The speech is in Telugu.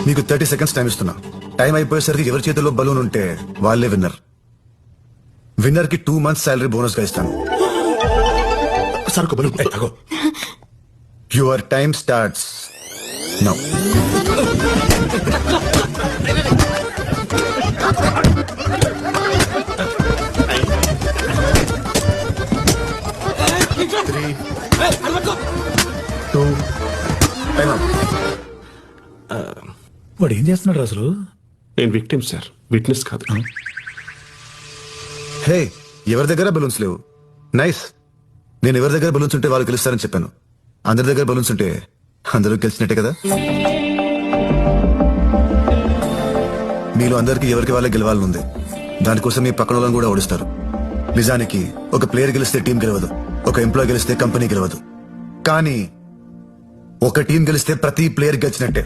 మీకు 30 seconds టైం ఇస్తున్నా. టైం అయిపోయేసరికి ఎవరి చేతిలో బలూన్ ఉంటే వాళ్ళే విన్నర్. విన్నర్ కి 2 months శాలరీ బోనస్ గా ఇస్తాను. సరుకు బలు అగో. Your time starts now. వాడు ఏం చేస్తున్నాడు అసలు? నేను విక్టిమ్ సార్, విట్నెస్ కాదు. హే, ఎవరి దగ్గర బలూన్స్ లేవు. నైస్. నేను ఎవరి దగ్గర బలూన్స్ ఉంటే వాళ్ళు గెలుస్తారని చెప్పాను. అందరి దగ్గర బలూన్స్ ఉంటే అందరూ గెలిచినట్టే కదా. మీలో అందరికి ఎవరికి వాళ్ళే గెలవాలని ఉంది. దానికోసం మీ పక్కన వాళ్ళని కూడా ఓడిస్తారు. నిజానికి ఒక ప్లేయర్ గెలిస్తే టీం గెలవదు, ఒక ఎంప్లాయ్ గెలిస్తే కంపెనీ గెలవదు. కానీ ఒక టీం గెలిస్తే ప్రతి ప్లేయర్ గెలిచినట్టే.